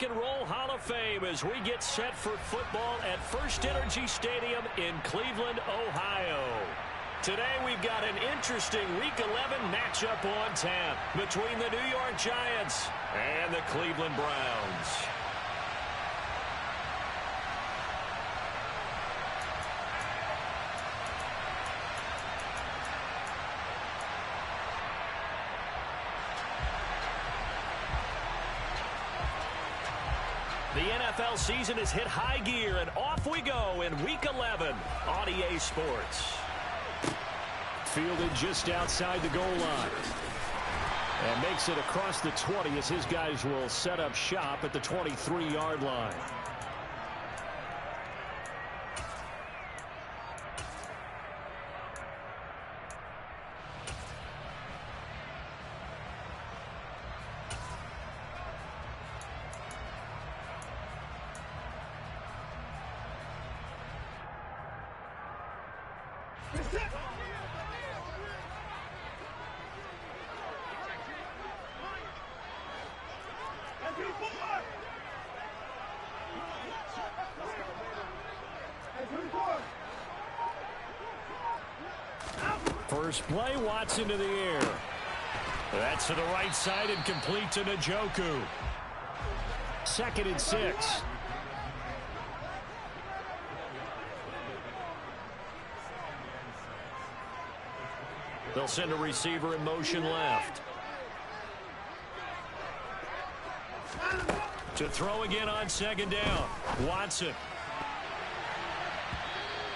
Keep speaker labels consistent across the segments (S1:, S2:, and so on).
S1: and Roll Hall of Fame as we get set for football at First Energy Stadium in Cleveland, Ohio. Today we've got an interesting Week 11 matchup on tap between the New York Giants and the Cleveland Browns. The NFL season has hit high gear, and off we go in Week 11 on EA Sports.
S2: Fielded just outside the goal line. And makes it across the 20 as his guys will set up shop at the 23-yard line. First play, Watson to the air. That's to the right side and complete to Njoku. 2nd and 6.
S1: They'll send a receiver in motion left. To throw again on 2nd down. Watson.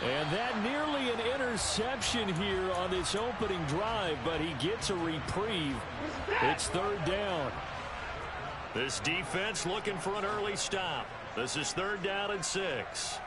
S1: And that nearly an interception here on this opening drive, but he gets a reprieve. It's 3rd down. This defense looking for an early stop. This is 3rd down and 6.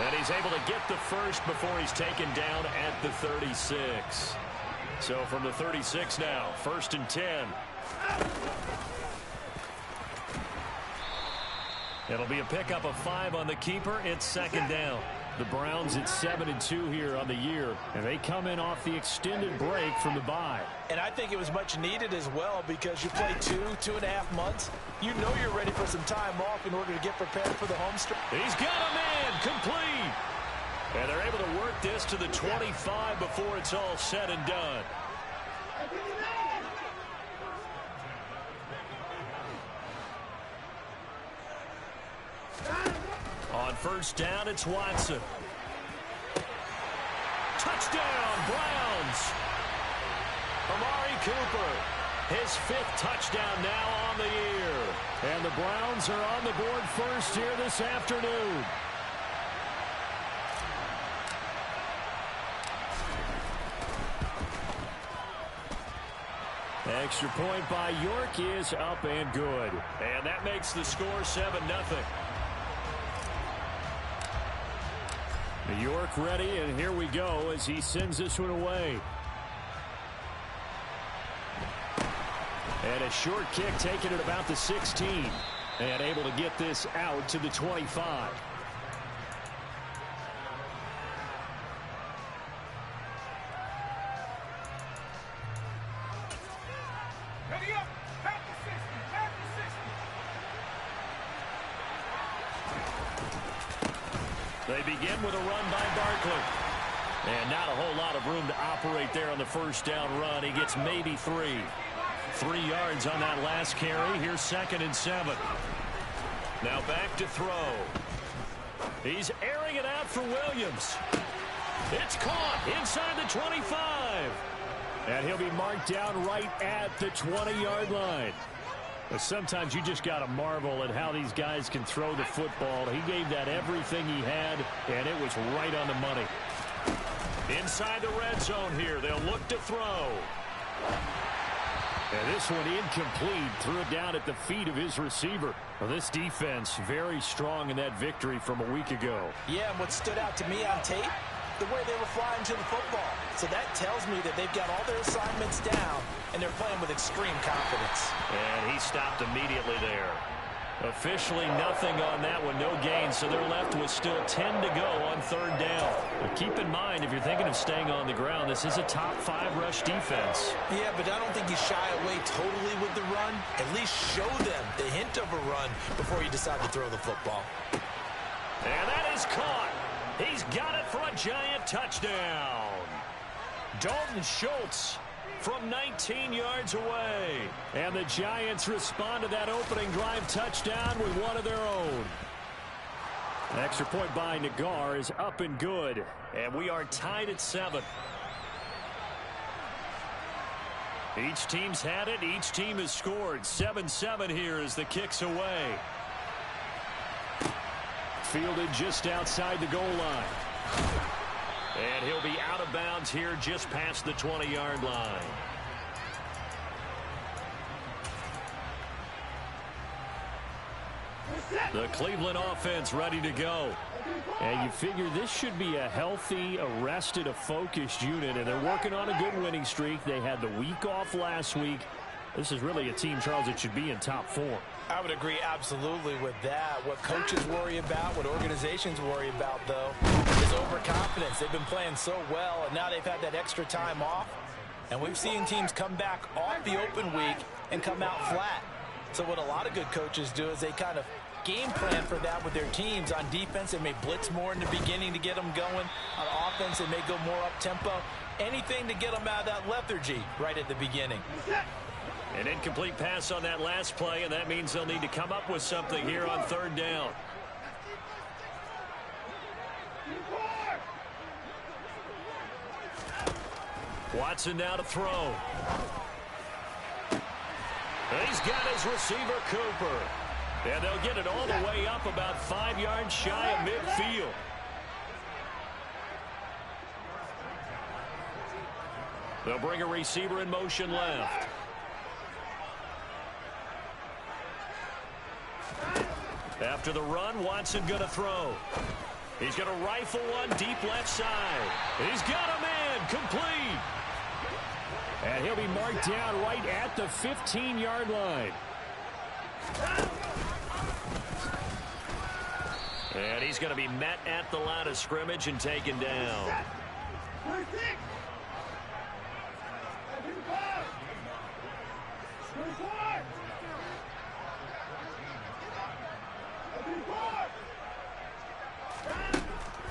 S1: And he's able to get the first before he's taken down at the 36. So from the 36 now, 1st and 10. It'll be a pickup of 5 on the keeper. It's 2nd down.
S2: The Browns at 7-2 here on the year, and they come in off the extended break from the bye.
S3: And I think it was much needed as well because you play 2.5 months. You know you're ready for some time off in order to get prepared for the home stretch.
S1: He's got a man complete. And they're able to work this to the 25 before it's all said and done. On 1st down, it's Watson. Touchdown, Browns. Amari Cooper, his 5th touchdown now on the year.
S2: And the Browns are on the board first here this afternoon. Extra point by York is up and good.
S1: And that makes the score 7-0.
S2: York ready, and here we go as he sends this one away. And a short kick taken at about the 16. And able to get this out to the 25.
S1: They begin with a run by Barkley. And not a whole lot of room to operate there on the 1st down run. He gets maybe 3. 3 yards on that last carry. Here's 2nd and 7. Now back to throw. He's airing it out for Williams. It's caught inside the 25.
S2: And he'll be marked down right at the 20-yard line. But sometimes you just got to marvel at how these guys can throw the football. He gave that everything he had, and it was right on the money.
S1: Inside the red zone here. They'll look to throw.
S2: And this one incomplete. Threw it down at the feet of his receiver. Well, this defense very strong in that victory from a week ago.
S3: Yeah, and what stood out to me on tape, the way they were flying to the football. So that tells me that they've got all their assignments down, and they're playing with extreme confidence.
S1: And he stopped immediately there. Officially nothing on that one, no gain, so they're left with still 10 to go on third down. But keep in mind, if you're thinking of staying on the ground, this is a top 5 rush defense.
S3: Yeah, but I don't think you shy away totally with the run. At least show them the hint of a run before you decide to throw the football.
S1: And that is caught. He's got it for a giant touchdown. Dalton Schultz from 19 yards away.
S2: And the Giants respond to that opening drive touchdown with one of their own. An extra point by Nagar is up and good.
S1: And we are tied at 7. Each team's had it. Each team has scored. 7-7 here as the kick's away.
S2: Fielded just outside the goal line.
S1: And he'll be out of bounds here just past the 20-yard line. The Cleveland offense ready to go.
S2: And you figure this should be a healthy, arrested, a focused unit, and they're working on a good winning streak. They had the week off last week. This is really a team, Charles, that should be in top form.
S3: I would agree absolutely with that. What coaches worry about, what organizations worry about, though, is overconfidence. They've been playing so well, and now they've had that extra time off. And we've seen teams come back off the open week and come out flat. So what a lot of good coaches do is they kind of game plan for that with their teams. On defense, they may blitz more in the beginning to get them going. On offense, they may go more up-tempo. Anything to get them out of that lethargy right at the beginning.
S1: An incomplete pass on that last play, and that means they'll need to come up with something here on third down. Watson now to throw. He's got his receiver, Cooper. And they'll get it all the way up about 5 yards shy of midfield. They'll bring a receiver in motion left. After the run, Watson going to throw. He's going to rifle one deep left side. He's got a man complete.
S2: And he'll be marked down right at the 15-yard line.
S1: And he's going to be met at the line of scrimmage and taken down.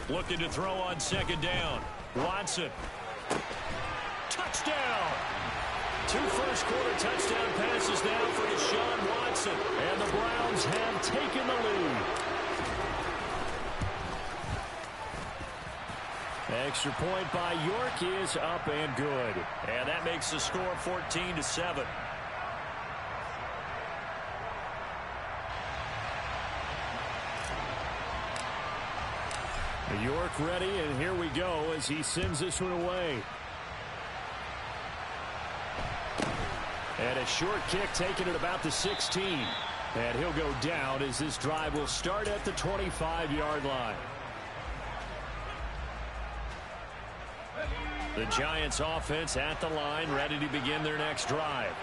S1: Looking to throw on second down. Watson. Touchdown! 2 first-quarter touchdown passes now for Deshaun Watson.
S2: And the Browns have taken the lead. Extra point by York is up and good.
S1: And that makes the score 14-7.
S2: York ready, and here we go as he sends this one away. And a short kick taken at about the 16. And he'll go down as this drive will start at the 25-yard line.
S1: The Giants offense at the line, ready to begin their next drive.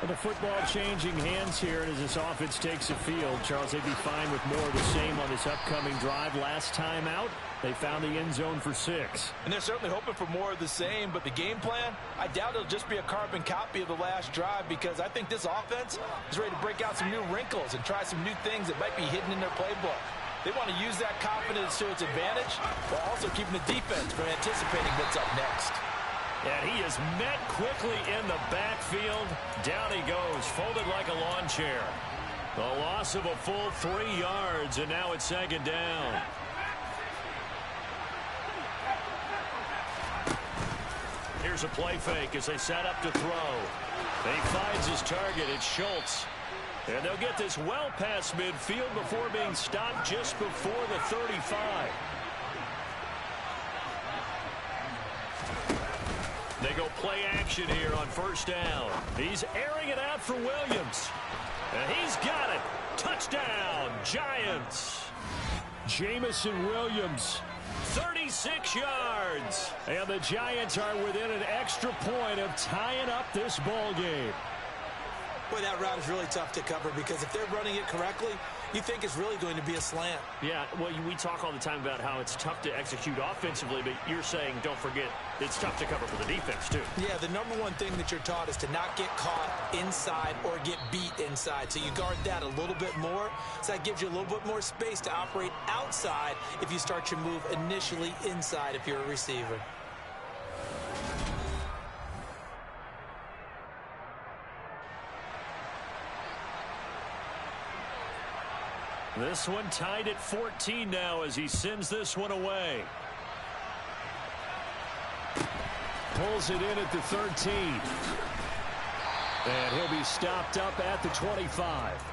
S2: And the football changing hands here, and as this offense takes the field, Charles, they'd be fine with more of the same on this upcoming drive. Last time out, they found the end zone for 6.
S3: And they're certainly hoping for more of the same, but the game plan, I doubt it'll just be a carbon copy of the last drive, because I think this offense is ready to break out some new wrinkles and try some new things that might be hidden in their playbook. They want to use that confidence to its advantage while also keeping the defense from anticipating what's up next.
S1: And he is met quickly in the backfield. Down he goes, folded like a lawn chair. The loss of a full 3 yards, and now it's second down. Here's a play fake as they set up to throw. And he finds his target. It's Schultz. And they'll get this well past midfield before being stopped just before the 35. They go play action here on first down. He's airing it out for Williams. And he's got it. Touchdown, Giants.
S2: Jamison Williams
S1: 36 yards.
S2: And the Giants are within an extra point of tying up this ball game.
S3: Boy, that route is really tough to cover because if they're running it correctly, you think it's really going to be a slant.
S1: Yeah, well, we talk all the time about how it's tough to execute offensively, but you're saying, don't forget, it's tough to cover for the defense, too.
S3: Yeah, the number one thing that you're taught is to not get caught inside or get beat inside. So you guard that a little bit more. So that gives you a little bit more space to operate outside if you start your move initially inside if you're a receiver.
S2: This one tied at 14 now as he sends this one away. Pulls it in at the 13. And he'll be stopped up at the 25.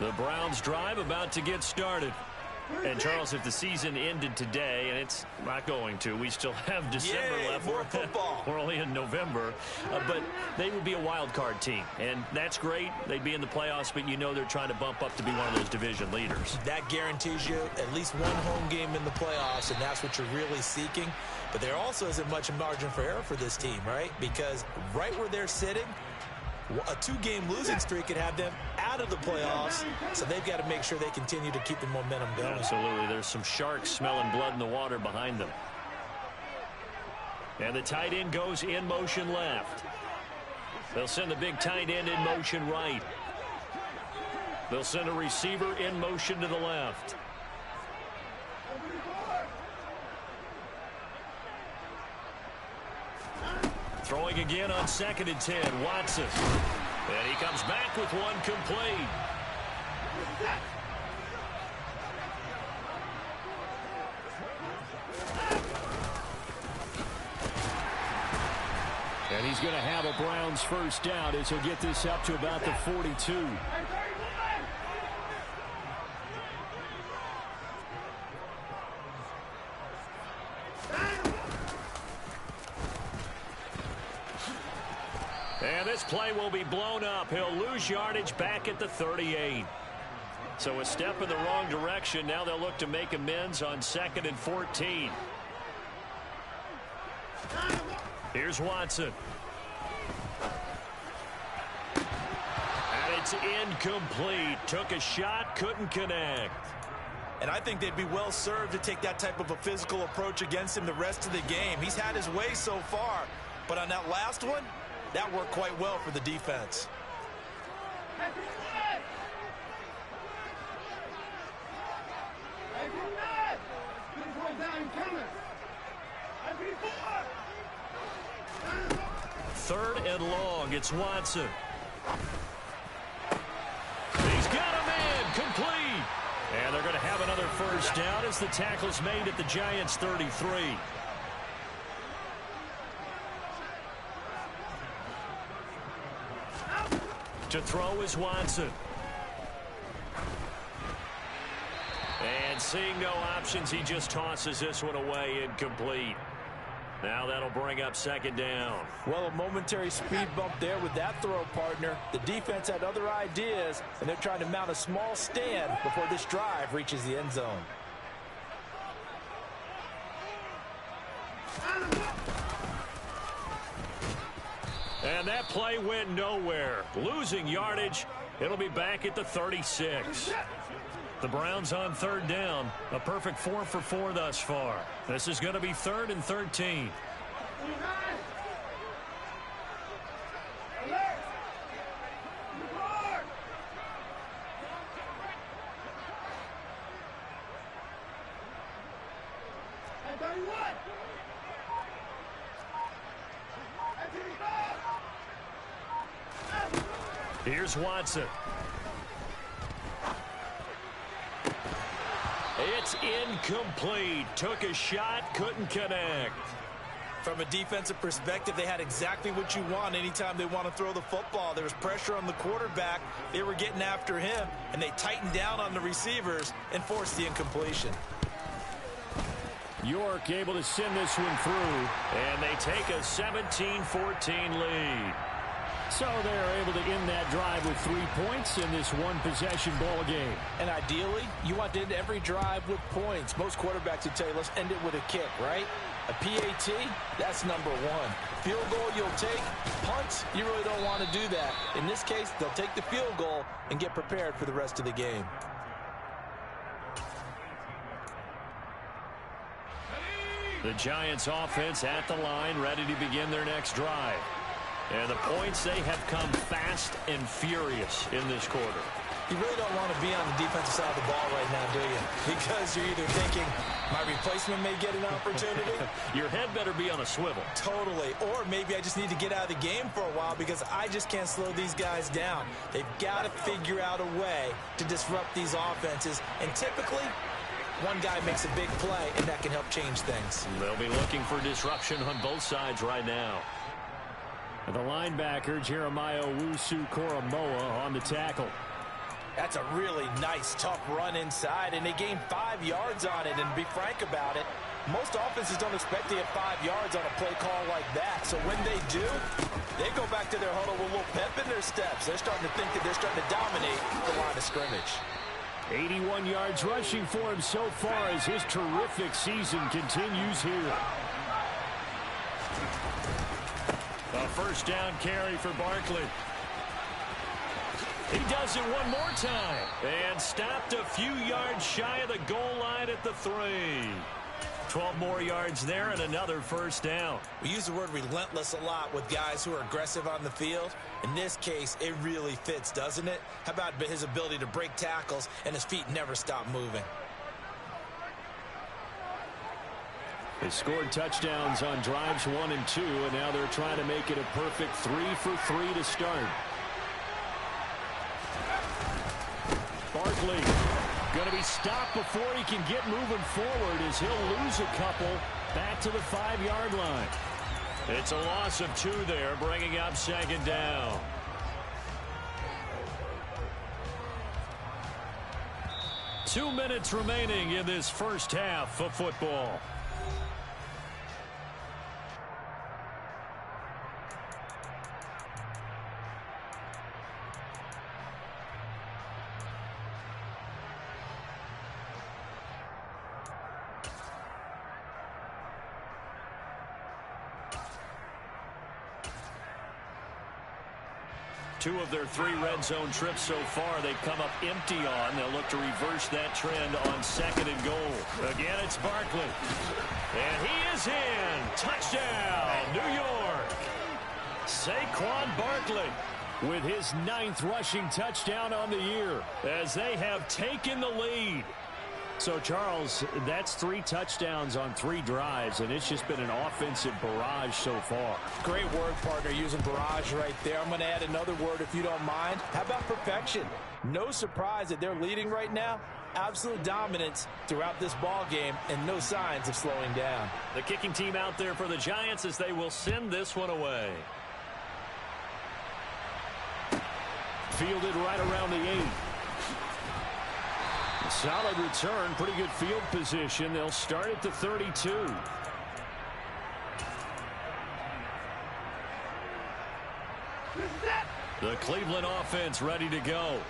S2: The Browns drive about to get started. And, Charles, if the season ended today, and it's not going to, we still have December left.
S3: More football.
S2: We're only in November. But they would be a wild card team. And that's great. They'd be in the playoffs, but you know they're trying to bump up to be one of those division leaders.
S3: That guarantees you at least one home game in the playoffs, and that's what you're really seeking. But there also isn't much margin for error for this team, right? Because right where they're sitting, a two-game losing streak could have them out of the playoffs, so they've got to make sure they continue to keep the momentum going.
S2: Absolutely. There's some sharks smelling blood in the water behind them. And the tight end goes in motion left. They'll send the big tight end in motion right. They'll send a receiver in motion to the left. Throwing again on 2nd and 10, Watson. And he comes back with one complete. And he's going to have a Browns first down as he'll get this up to about the 42. And this play will be blown up. He'll lose yardage back at the 38. So a step in the wrong direction. Now they'll look to make amends on 2nd and 14. Here's Watson. And it's incomplete. Took a shot, couldn't connect.
S3: And I think they'd be well served to take that type of a physical approach against him the rest of the game. He's had his way so far. But on that last one, that worked quite well for the defense.
S2: Third and long. It's Watson. He's got him in. Complete. And they're going to have another first down as the tackle's made at the Giants' 33. To throw is Watson. And seeing no options, he just tosses this one away, incomplete. Now that'll bring up 2nd down.
S3: Well, a momentary speed bump there with that throw, partner. The defense had other ideas, and they're trying to mount a small stand before this drive reaches the end zone.
S2: And that play went nowhere. Losing yardage. It'll be back at the 36. The Browns on 3rd down. A perfect 4 for 4 thus far. This is going to be 3rd and 13. Here's Watson. It's incomplete. Took a shot, couldn't connect.
S3: From a defensive perspective, they had exactly what you want anytime they want to throw the football. There was pressure on the quarterback. They were getting after him, and they tightened down on the receivers and forced the incompletion.
S2: York able to send this one through, and they take a 17-14 lead. So they're able to end that drive with 3 points in this one-possession ball game.
S3: And ideally, you want to end every drive with points. Most quarterbacks would tell you, let's end it with a kick, right? A PAT, that's number one. Field goal you'll take. Punts, you really don't want to do that. In this case, they'll take the field goal and get prepared for the rest of the game.
S1: The Giants offense at the line, ready to begin their next drive. And the points, they have come fast and furious in this quarter.
S3: You really don't want to be on the defensive side of the ball right now, do you? Because you're either thinking, my replacement may get an opportunity.
S1: Your head better be on a swivel.
S3: Totally. Or maybe I just need to get out of the game for a while because I just can't slow these guys down. They've got to figure out a way to disrupt these offenses. And typically, one guy makes a big play, and that can help change things.
S1: They'll be looking for disruption on both sides right now.
S2: The linebacker, Jeremiah Owusu-Koramoah, on the tackle.
S3: That's a really nice, tough run inside, and they gained 5 yards on it. And to be frank about it, most offenses don't expect to get 5 yards on a play call like that. So when they do, they go back to their huddle with a little pep in their steps. They're starting to think that they're starting to dominate the line of scrimmage.
S2: 81 yards rushing for him so far as his terrific season continues here.
S1: A first down carry for Barkley. He does it one more time. And stopped a few yards shy of the goal line at the 3. 12 more yards there and another first down.
S3: We use the word relentless a lot with guys who are aggressive on the field. In this case, it really fits, doesn't it? How about his ability to break tackles and his feet never stop moving?
S2: They scored touchdowns on drives 1 and 2, and now they're trying to make it a perfect 3 for 3 to start. Barkley going to be stopped before he can get moving forward as he'll lose a couple back to the 5-yard line.
S1: It's a loss of 2 there, bringing up second down. Two minutes remaining in this first half of football. Two of their 3 red zone trips so far they've come up empty on. They'll look to reverse that trend on second and goal. Again, it's Barkley. And he is in. Touchdown, New York. Saquon Barkley
S2: with his 9th rushing touchdown on the year
S1: as they have taken the lead.
S2: So, Charles, that's 3 touchdowns on 3 drives, and it's just been an offensive barrage so far.
S3: Great word, partner, using barrage right there. I'm going to add another word if you don't mind. How about perfection? No surprise that they're leading right now. Absolute dominance throughout this ball game and no signs of slowing down.
S1: The kicking team out there for the Giants as they will send this one away.
S2: Fielded right around the 8. Solid return, pretty good field position. They'll start at the 32.
S1: The Cleveland offense ready to go.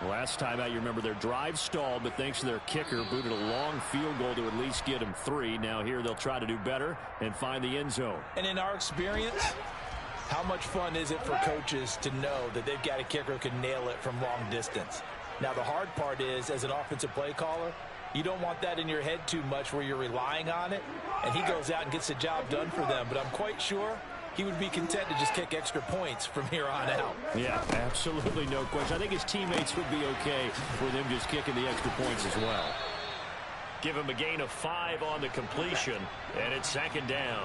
S2: Last time out, you remember their drive stalled, but thanks to their kicker, booted a long field goal to at least get them 3. Now here they'll try to do better and find the end zone.
S3: And in our experience, how much fun is it for coaches to know that they've got a kicker who can nail it from long distance? Now, the hard part is, as an offensive play caller, you don't want that in your head too much where you're relying on it, and he goes out and gets the job done for them. But I'm quite sure he would be content to just kick extra points from here on out.
S2: Yeah, absolutely no question. I think his teammates would be okay with him just kicking the extra points as well.
S1: Give him a gain of 5 on the completion, and it's second down.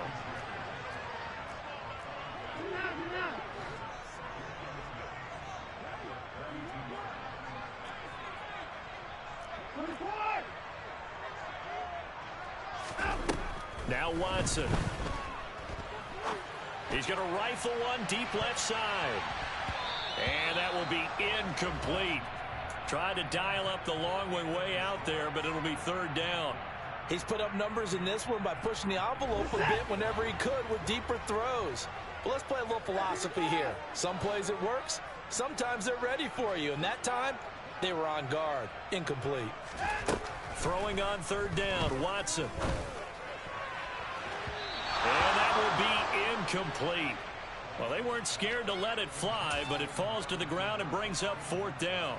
S1: Now Watson. He's going to rifle one deep left side. And that will be incomplete. Tried to dial up the long way out there, but it'll be third down.
S3: He's put up numbers in this one by pushing the envelope a bit whenever he could with deeper throws. But let's play a little philosophy here. Some plays it works. Sometimes they're ready for you. And that time, they were on guard. Incomplete.
S2: Throwing on third down, Watson. And that will be incomplete. Well, they weren't scared to let it fly, but it falls to the ground and brings up fourth down.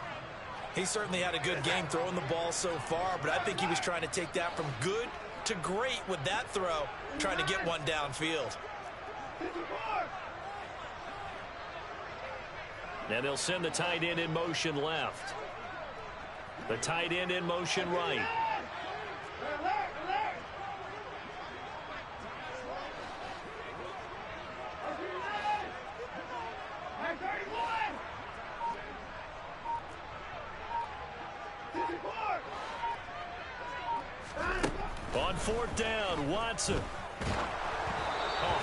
S3: He certainly had a good game throwing the ball so far, but I think he was trying to take that from good to great with that throw, trying to get one downfield.
S2: And they'll send the tight end in motion left. The tight end in motion right. On fourth down, Watson.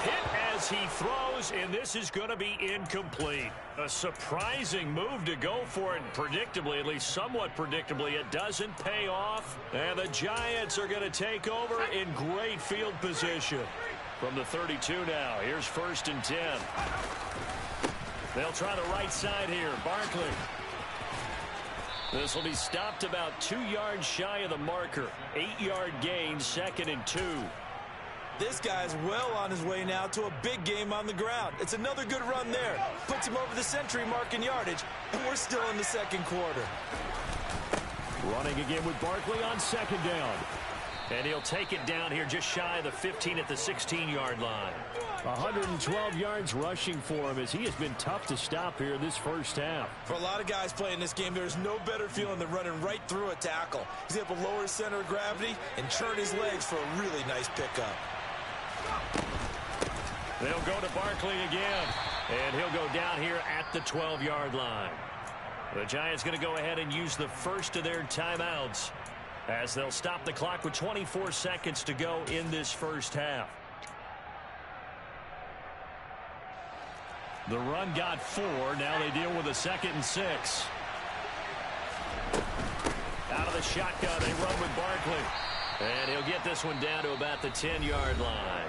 S2: Hit as he throws, and this is going to be incomplete. A surprising move to go for it, and predictably, at least somewhat predictably, it doesn't pay off. And the Giants are going to take over in great field position. From the 32 now, here's 1st and 10. They'll try the right side here, Barkley. This will be stopped about 2 yards shy of the marker. 8-yard gain, 2nd and 2.
S3: This guy's well on his way now to a big game on the ground. It's another good run there. Puts him over the century mark in yardage, and we're still in the second quarter.
S2: Running again with Barkley on 2nd down. And he'll take it down here just shy of the 15 at the 16-yard line. 112 yards rushing for him as he has been tough to stop here this first half.
S3: For a lot of guys playing this game, there's no better feeling than running right through a tackle. He's able to lower his center of gravity and churn his legs for a really nice pickup.
S2: They'll go to Barkley again, and he'll go down here at the 12-yard line. The Giants going to go ahead and use the first of their timeouts as they'll stop the clock with 24 seconds to go in this first half. The run got 4. Now they deal with a 2nd and 6. Out of the shotgun, they run with Barkley. And he'll get this one down to about the 10-yard line.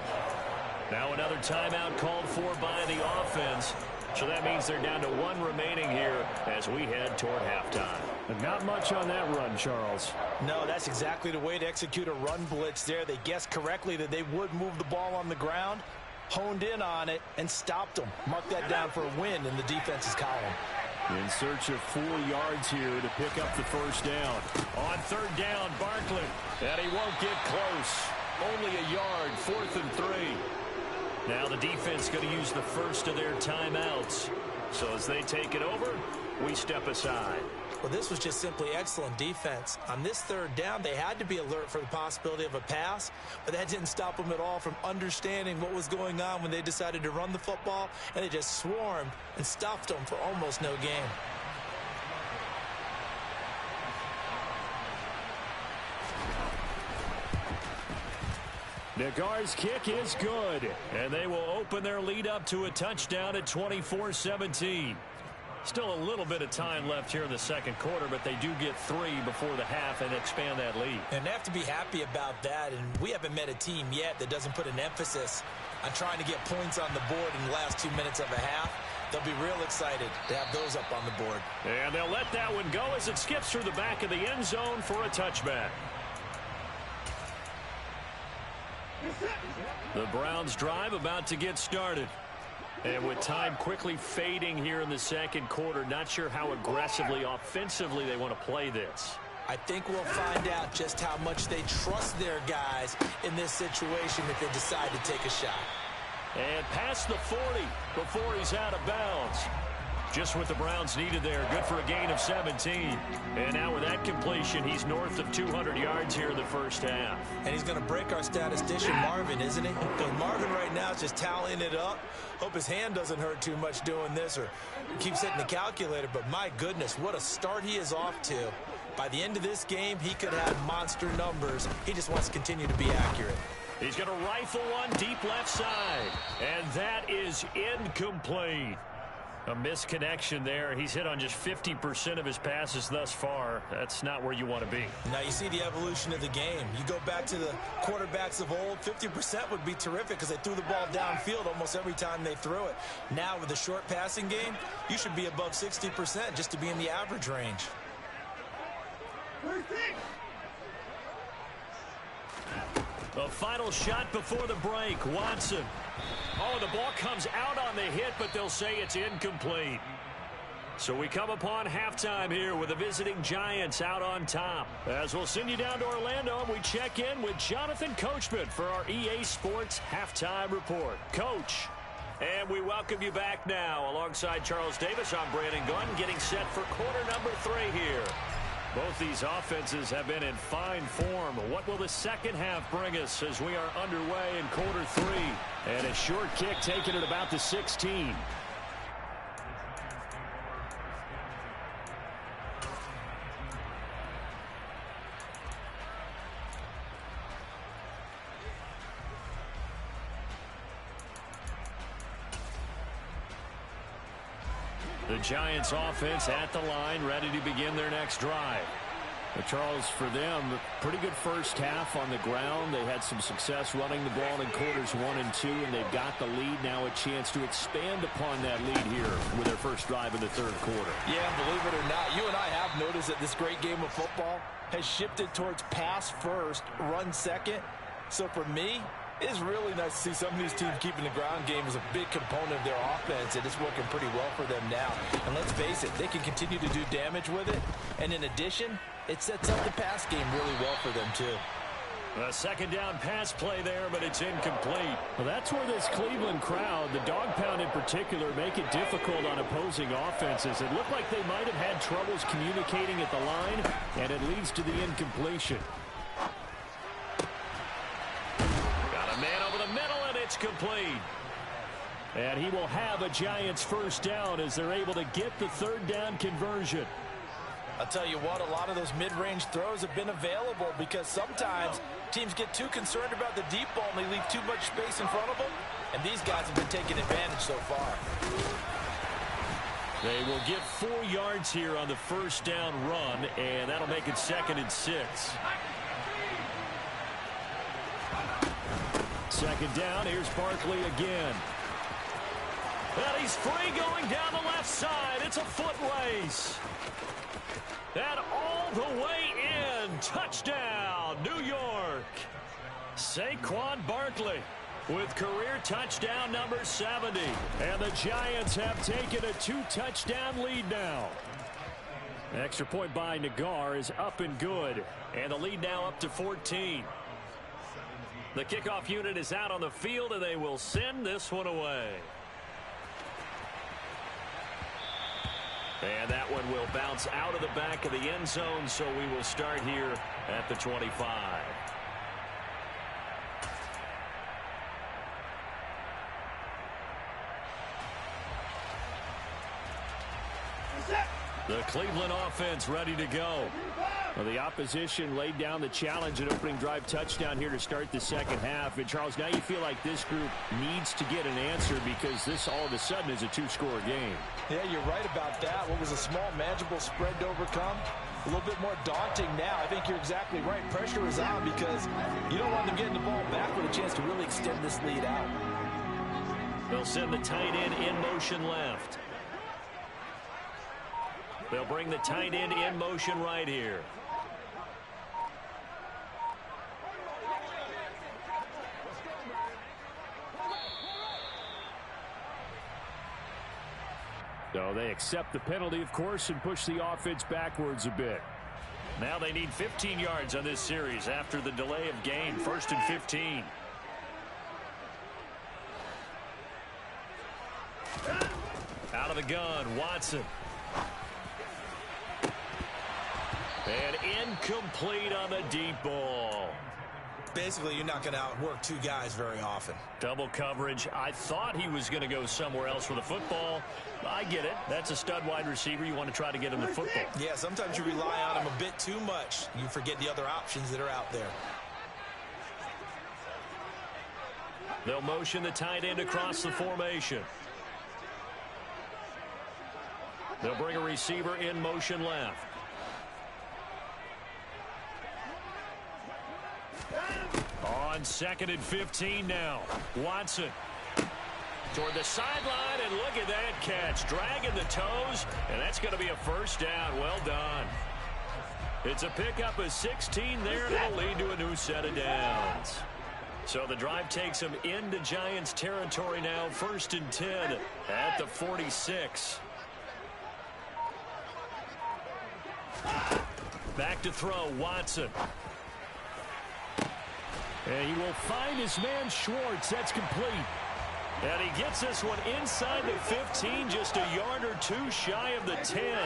S2: Now another timeout called for by the offense. So that means they're down to 1 remaining here as we head toward halftime.
S1: And not much on that run, Charles.
S3: No, that's exactly the way to execute a run blitz there. They guessed correctly that they would move the ball on the ground, honed in on it, and stopped them. Mark that down for a win in the defense's column.
S2: In search of 4 yards here to pick up the first down. On third down, Barkley. And he won't get close. Only a yard, 4th and 3. Now the defense going to use the first of their timeouts. So as they take it over, we step aside.
S3: Well, this was just simply excellent defense. On this third down, they had to be alert for the possibility of a pass, but that didn't stop them at all from understanding what was going on when they decided to run the football, and they just swarmed and stuffed them for almost no gain.
S2: Nagar's kick is good, and they will open their lead up to a touchdown at 24-17. Still a little bit of time left here in the second quarter, but they do get 3 before the half and expand that lead.
S3: And they have to be happy about that, and we haven't met a team yet that doesn't put an emphasis on trying to get points on the board in the last 2 minutes of a half. They'll be real excited to have those up on the board.
S2: And they'll let that one go as it skips through the back of the end zone for a touchback. The Browns drive about to get started. And with time quickly fading here in the second quarter, not sure how aggressively, offensively they want to play this.
S3: I think we'll find out just how much they trust their guys in this situation if they decide to take a shot.
S2: And past the 40 before he's out of bounds. Just what the Browns needed there. Good for a gain of 17. And now with that completion, he's north of 200 yards here in the first half.
S3: And he's going to break our statistician, Marvin, isn't he? Because Marvin right now is just tallying it up. Hope his hand doesn't hurt too much doing this or keeps hitting the calculator. But my goodness, what a start he is off to. By the end of this game, he could have monster numbers. He just wants to continue to be accurate.
S2: He's going to rifle one deep left side. And that is incomplete. A misconnection there. He's hit on just 50% of his passes thus far. That's not where you want to be.
S3: Now you see the evolution of the game. You go back to the quarterbacks of old, 50% would be terrific because they threw the ball downfield almost every time they threw it. Now with the short passing game, you should be above 60% just to be in the average range.
S2: The final shot before the break. Watson. Oh, the ball comes out on the hit, but they'll say it's incomplete. So we come upon halftime here with the visiting Giants out on top. As we'll send you down to Orlando, we check in with Jonathan Coachman for our EA Sports Halftime Report. Coach. And we welcome you back now. Alongside Charles Davis, I'm Brandon Gunn, getting set for quarter number 3 here. Both these offenses have been in fine form. What will the second half bring us as we are underway in quarter 3? And a short kick taken at about the 16. The Giants offense at the line, ready to begin their next drive. But Charles, for them, pretty good first half on the ground. They had some success running the ball in quarters 1 and 2, and they've got the lead now, a chance to expand upon that lead here with their first drive in the third quarter.
S3: Yeah, believe it or not, you and I have noticed that this great game of football has shifted towards pass first, run second. So for me, it's really nice to see some of these teams keeping the ground game as a big component of their offense, and it's working pretty well for them now. And let's face it, they can continue to do damage with it. And in addition, it sets up the pass game really well for them, too.
S2: A second down pass play there, but it's incomplete. Well, that's where this Cleveland crowd, the dog pound in particular, make it difficult on opposing offenses. It looked like they might have had troubles communicating at the line, and it leads to the incompletion. Got a man over the middle, and it's complete. And he will have a Giants first down as they're able to get the third down conversion.
S3: I'll tell you what, a lot of those mid-range throws have been available because sometimes teams get too concerned about the deep ball and they leave too much space in front of them. And these guys have been taking advantage so far.
S2: They will get 4 yards here on the first down run, and that'll make it 2nd and 6. Second down, here's Barkley again. And he's free going down the left side. It's a foot race. And all the way in. Touchdown, New York. Saquon Barkley with career touchdown number 70. And the Giants have taken a 2-touchdown lead now. An extra point by Nagar is up and good. And the lead now up to 14. The kickoff unit is out on the field, and they will send this one away. And that one will bounce out of the back of the end zone, so we will start here at the 25. The Cleveland offense ready to go. Well, the opposition laid down the challenge at opening drive touchdown here to start the second half. And, Charles, now you feel like this group needs to get an answer because this all of a sudden is a 2-score game.
S3: Yeah, you're right about that. What was a small, manageable spread to overcome, a little bit more daunting now. I think you're exactly right. Pressure is on because you don't want them getting the ball back with a chance to really extend this lead out.
S2: They'll send the tight end in motion left. They'll bring the tight end in motion right here. So they accept the penalty, of course, and push the offense backwards a bit. Now they need 15 yards on this series after the delay of game. 1st and 15. Out of the gun, Watson. And incomplete on the deep ball.
S3: Basically, you're not going to outwork 2 guys very often.
S2: Double coverage. I thought he was going to go somewhere else with the football. I get it. That's a stud wide receiver. You want to try to get him the football.
S3: Yeah, sometimes you rely on him a bit too much. You forget the other options that are out there.
S2: They'll motion the tight end across the formation.
S1: They'll bring a receiver in motion left. On 2nd and 15 now. Watson toward the sideline, and look at that catch. Dragging the toes, and that's going to be a first down. Well done. It's a pickup of 16 there, and it'll lead to a new set of downs. So the drive takes them into Giants territory now. 1st and 10 at the 46. Back to throw, Watson.
S2: And he will find his man Schwartz. That's complete.
S1: And he gets this one inside the 15, just a yard or two shy of the 10.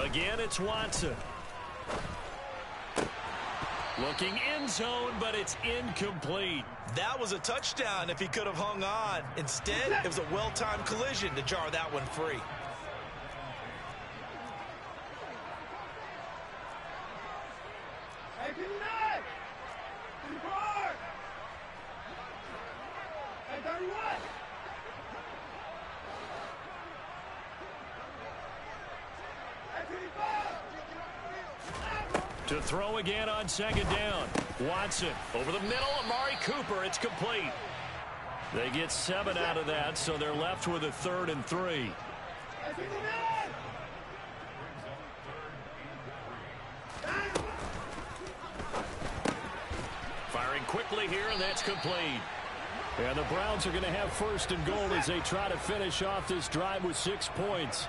S1: Again, it's Watson. Looking end zone, but it's incomplete.
S3: That was a touchdown if he could have hung on. Instead, it was a well-timed collision to jar that one free.
S1: To throw again on 2nd down. Watson over the middle. Amari Cooper. It's complete. They get 7 out of that, so they're left with a 3rd and 3. Firing quickly here, and that's complete.
S2: And the Browns are going to have 1st and goal as they try to finish off this drive with 6 points.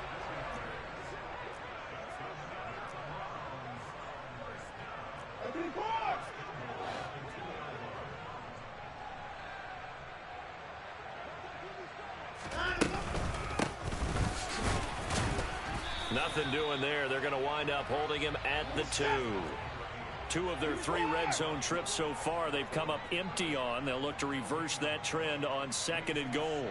S1: Nothing doing there. They're going to wind up holding him at the 2. 2 of their 3 red zone trips so far they've come up empty on. They'll look to reverse that trend on 2nd and goal.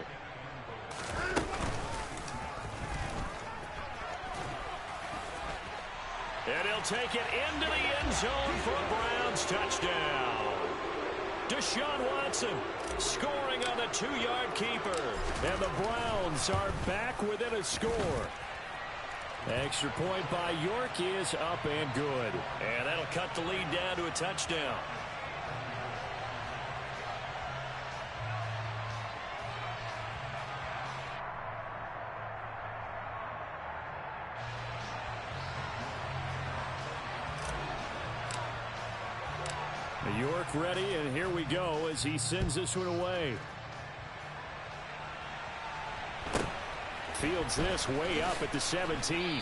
S1: And he'll take it into the end zone for a Browns touchdown. Deshaun Watson scoring on a 2-yard keeper.
S2: And the Browns are back within a score. Extra point by York is up and good.
S1: And that'll cut the lead down to a touchdown.
S2: York ready, and here we go as he sends this one away. Fields this way up at the 17.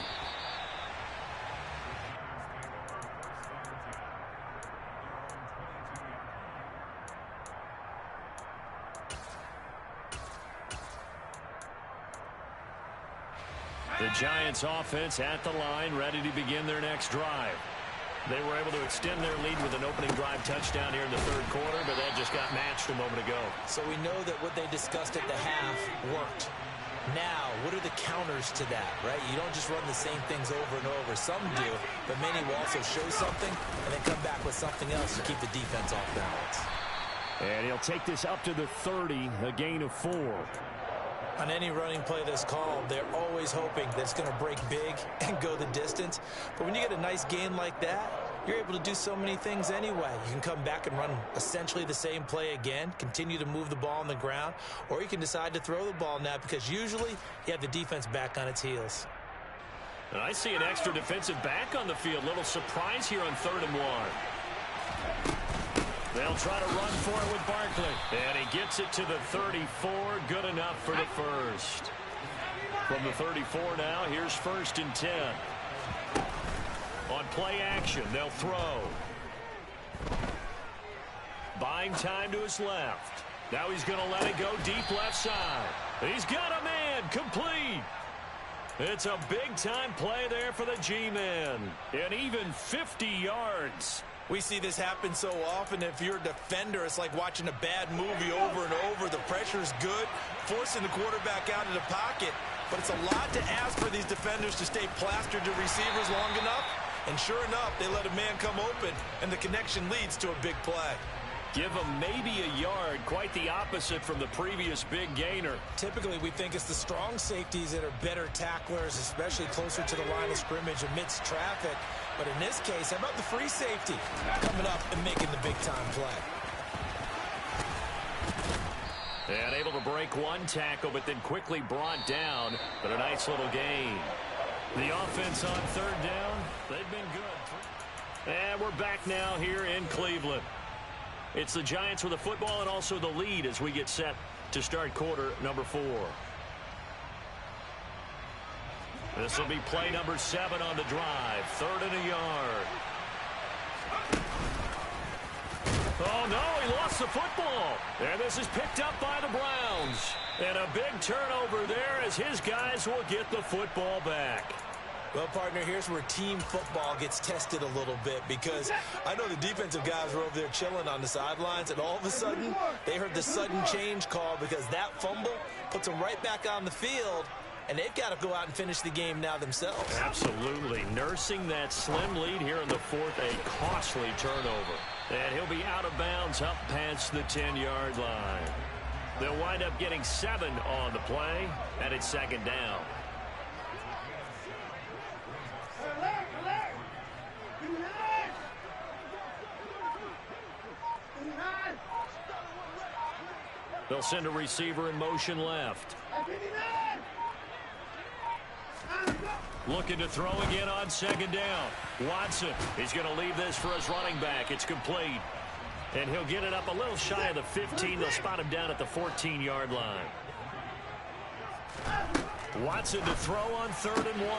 S1: The Giants offense at the line, ready to begin their next drive. They were able to extend their lead with an opening drive touchdown here in the 3rd quarter, but that just got matched a moment ago.
S3: So we know that what they discussed at the half worked. Now, what are the counters to that, right? You don't just run the same things over and over. Some do, but many will also show something and then come back with something else to keep the defense off balance.
S2: And he'll take this up to the 30, a gain of 4.
S3: On any running play that's called, they're always hoping that it's going to break big and go the distance. But when you get a nice gain like that, you're able to do so many things anyway. You can come back and run essentially the same play again, continue to move the ball on the ground, or you can decide to throw the ball now because usually you have the defense back on its heels.
S1: And I see an extra defensive back on the field. Little surprise here on 3rd and 1. They'll try to run for it with Barkley. And he gets it to the 34. Good enough for the first. From the 34 now, here's 1st and 10. On play action, they'll throw. Buying time to his left. Now he's going to let it go deep left side. He's got a man, complete. It's a big-time play there for the G-men. And even 50 yards.
S3: We see this happen so often. If you're a defender, it's like watching a bad movie over and over. The pressure's good, forcing the quarterback out of the pocket. but it's a lot to ask for these defenders to stay plastered to receivers long enough. And sure enough, they let a man come open, and the connection leads to a big play.
S2: Give him maybe a yard, quite the opposite from the previous big gainer.
S3: Typically, we think it's the strong safeties that are better tacklers, especially closer to the line of scrimmage amidst traffic. But in this case, how about the free safety coming up and making the big-time play?
S2: And able to break one tackle, but then quickly brought down. But a nice little gain. The offense on third down, they've been good. And we're back now here in Cleveland. It's the Giants with the football and also the lead as we get set to start quarter number 4. This will be play number 7 on the drive. 3rd and a yard. Oh, no, he lost the football. And this is picked up by the Browns. And a big turnover there as his guys will get the football back.
S3: Well, partner, here's where team football gets tested a little bit, because I know the defensive guys were over there chilling on the sidelines, and all of a sudden they heard the sudden change call because that fumble puts them right back on the field, and they've got to go out and finish the game now themselves.
S2: Absolutely. Nursing that slim lead here in the 4th, a costly turnover. And he'll be out of bounds up past the 10-yard line. They'll wind up getting 7 on the play, and it's 2nd down. They'll send a receiver in motion left. Looking to throw again on 2nd down. Watson, he's going to leave this for his running back. It's complete. And he'll get it up a little shy of the 15. They'll spot him down at the 14-yard line. Watson to throw on 3rd and 1.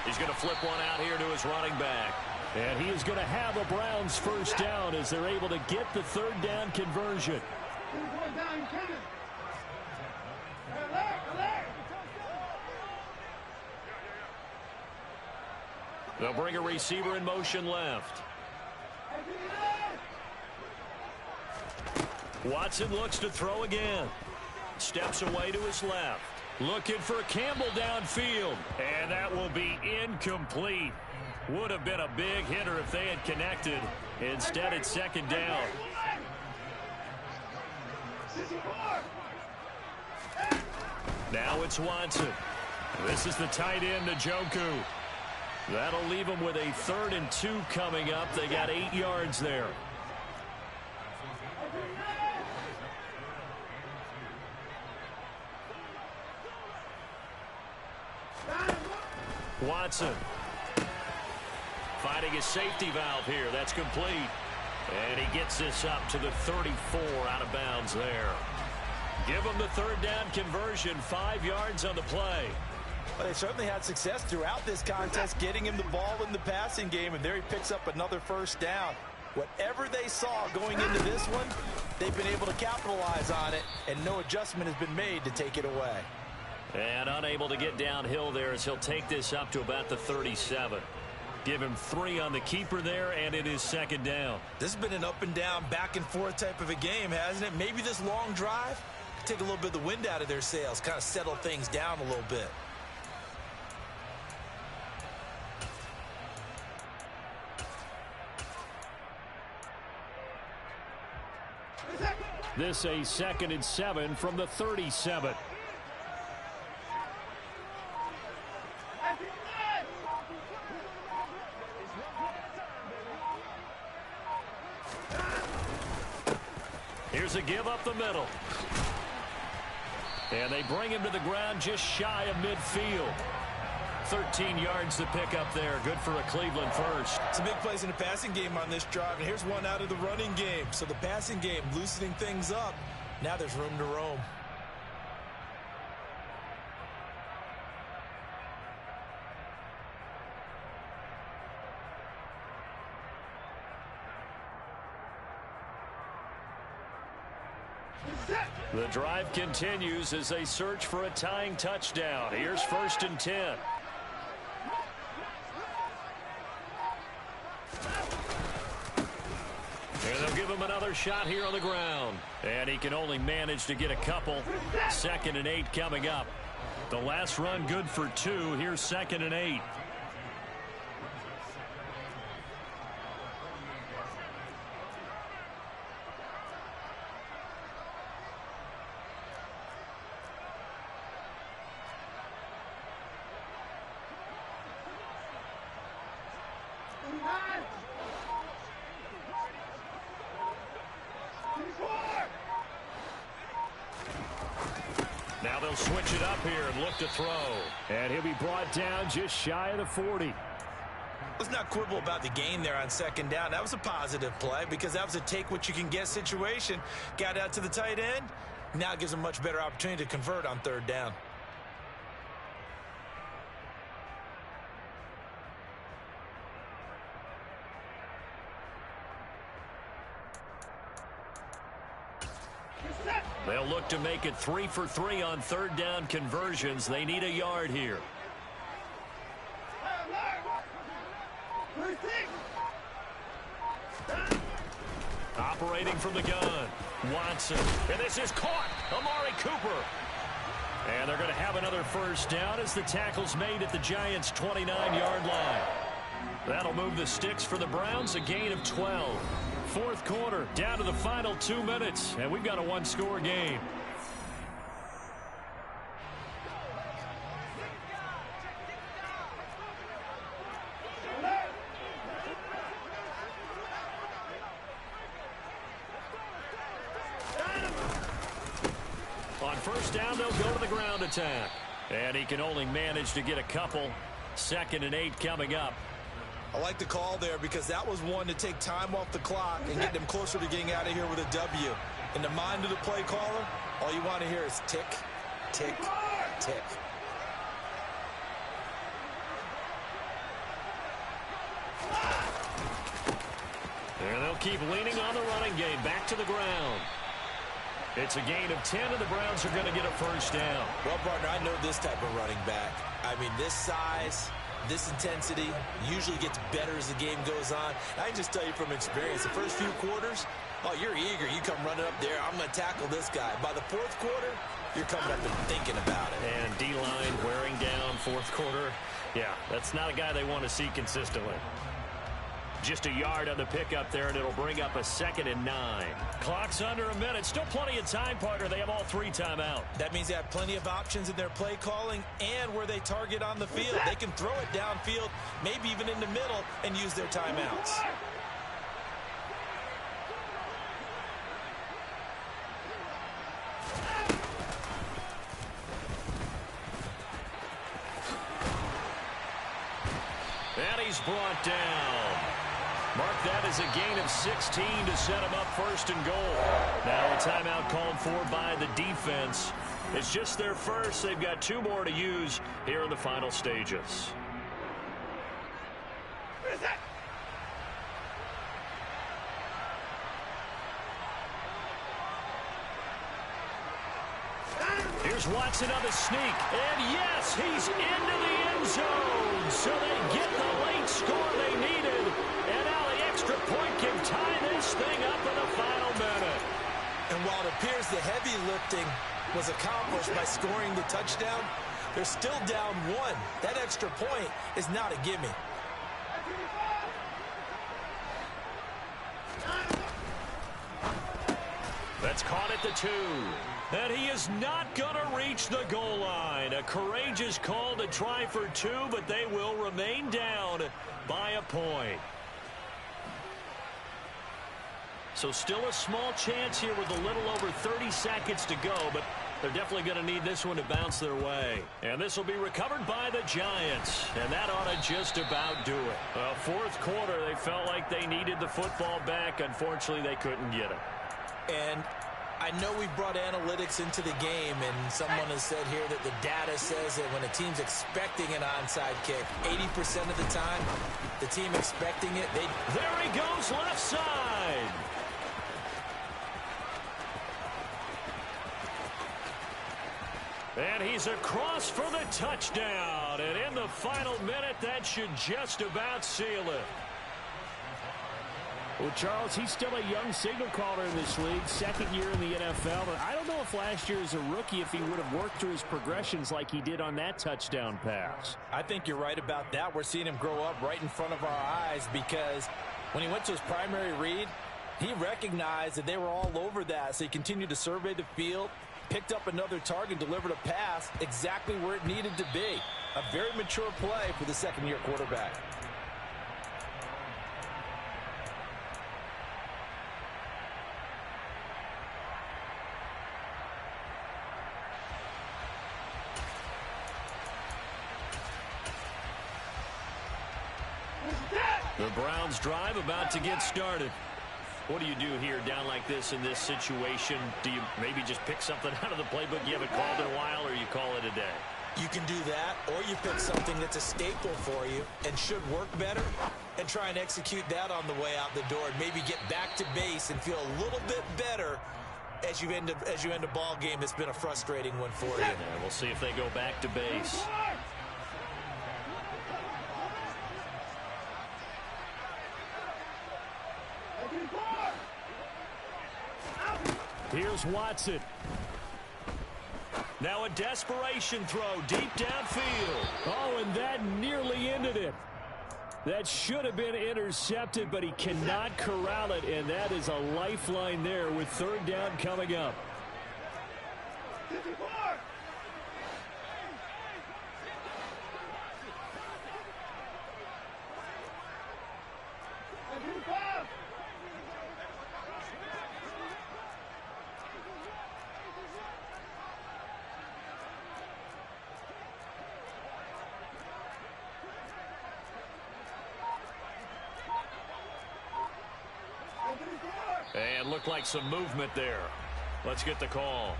S2: He's going to flip one out here to his running back. And he is going to have a Browns first down as they're able to get the 3rd down conversion. They'll bring a receiver in motion left. Watson looks to throw again. Steps away to his left. Looking for Campbell downfield. And that will be incomplete. Would have been a big hitter if they had connected. Instead, it's 2nd down. Now it's Watson. This is the tight end, Njoku. That'll leave them with a 3rd and 2 coming up. They got 8 yards there. Watson finding a safety valve here. That's complete. And he gets this up to the 34 out of bounds there. Give him the 3rd down conversion. 5 yards on the play.
S3: Well, they certainly had success throughout this contest getting him the ball in the passing game, and there he picks up another first down. Whatever they saw going into this one, they've been able to capitalize on it, and no adjustment has been made to take it away.
S2: And unable to get downhill there as he'll take this up to about the 37. Give him 3 on the keeper there, and it is 2nd down.
S3: This has been an up and down, back and forth type of a game, hasn't it? Maybe this long drive could take a little bit of the wind out of their sails, kind of settle things down a little bit.
S2: This a 2nd and 7 from the 37. Here's a give up the middle. And they bring him to the ground just shy of midfield. 13 yards to pick up there. Good for a Cleveland first.
S3: Some big plays in the passing game on this drive, and here's one out of the running game. So the passing game loosening things up. Now there's room to roam.
S2: The drive continues as they search for a tying touchdown. Here's 1st and 10. And they'll give him another shot here on the ground. And he can only manage to get a couple. 2nd and 8 coming up.
S1: The last run good for 2. Here's 2nd and 8. Now they'll switch it up here and look to throw.
S2: And he'll be brought down just shy of the 40.
S3: Let's not quibble about the gain there on 2nd down. That was a positive play because that was a take-what-you-can-get situation. Got out to the tight end. Now it gives them a much better opportunity to convert on 3rd down.
S1: They'll look to make it 3 for 3 on 3rd down conversions. They need a yard here. Operating from the gun, Watson. And this is caught. Amari Cooper. And they're going to have another 1st down as the tackle's made at the Giants' 29-yard line. That'll move the sticks for the Browns, a gain of 12. 4th quarter, down to the final 2 minutes, and we've got a 1-score game. On 1st down, they'll go to the ground attack. And he can only manage to get a couple. 2nd and 8 coming up.
S3: I like the call there because that was one to take time off the clock and get them closer to getting out of here with a W. In the mind of the play caller, all you want to hear is tick, tick, tick.
S1: And they'll keep leaning on the running game. Back to the ground. It's a gain of 10, and the Browns are going to get a 1st down.
S3: Well, partner, I know this type of running back. I mean, this size, this intensity usually gets better as the game goes on. I can just tell you from experience, the first few quarters, oh, you're eager. You come running up there. I'm going to tackle this guy. By the 4th quarter, you're coming up and thinking about it.
S1: And D-line wearing down 4th quarter. Yeah, that's not a guy they want to see consistently. Just a yard on the pickup there, and it'll bring up a 2nd and 9. Clock's under a minute. Still plenty of time, partner. They have all 3 timeout.
S3: That means they have plenty of options in their play calling and where they target on the field. They can throw it downfield, maybe even in the middle, and use their timeouts.
S1: And he's brought down. Mark that as a gain of 16 to set him up 1st and goal. Now a timeout called for by the defense. It's just their first. They've got 2 more to use here in the final stages. Here's Watson on the sneak. And yes, he's into the end zone. So they get the late score they needed. And now the extra point can tie this thing up in the final minute.
S3: And while it appears the heavy lifting was accomplished by scoring the touchdown, they're still down 1. That extra point is not a gimme.
S1: That's caught at the 2. And he is not going to reach the goal line. A courageous call to try for 2, but they will remain down by a point. So still a small chance here with a little over 30 seconds to go, but they're definitely going to need this one to bounce their way. And this will be recovered by the Giants, and that ought to just about do it. Well, 4th quarter, they felt like they needed the football back. Unfortunately, they couldn't get it.
S3: And I know we brought analytics into the game, and someone has said here that the data says that when a team's expecting an onside kick, 80% of the time, the team expecting it,
S1: there he goes, left side. And he's across for the touchdown. And in the final minute, that should just about seal it.
S2: Well, Charles, he's still a young signal caller in this league, second year in the NFL. But I don't know if last year as a rookie, if he would have worked through his progressions like he did on that touchdown pass.
S3: I think you're right about that. We're seeing him grow up right in front of our eyes because when he went to his primary read, he recognized that they were all over that. So he continued to survey the field, picked up another target, delivered a pass exactly where it needed to be. A very mature play for the second-year quarterback.
S1: The Browns drive about to get started. What do you do here down like this in this situation? Do you maybe just pick something out of the playbook you haven't called in a while, or you call it a day?
S3: You can do that, or you pick something that's a staple for you and should work better and try and execute that on the way out the door and maybe get back to base and feel a little bit better as you end a ball game that's been a frustrating one for you.
S1: Yeah, we'll see if they go back to base.
S2: Here's Watson.
S1: Now a desperation throw deep downfield.
S2: Oh, and that nearly ended it. That should have been intercepted, but he cannot corral it, and that is a lifeline there with third down coming up.
S1: And looked like some movement there. Let's get the call.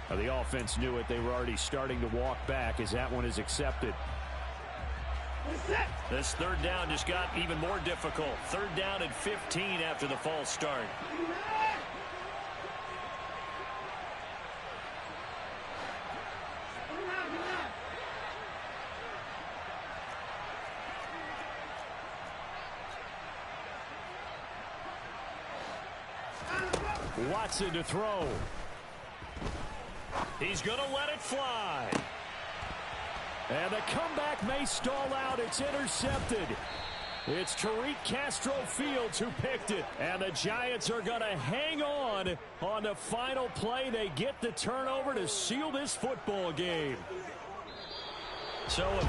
S2: The offense knew it. They were already starting to walk back as that one is accepted.
S1: This third down just got even more difficult. Third down and 15 after the false start.
S2: Watson to throw.
S1: He's going to let it fly.
S2: And the comeback may stall out. It's intercepted. It's Tariq Castro-Fields who picked it. And the Giants are going to hang on the final play. They get the turnover to seal this football game.
S1: So a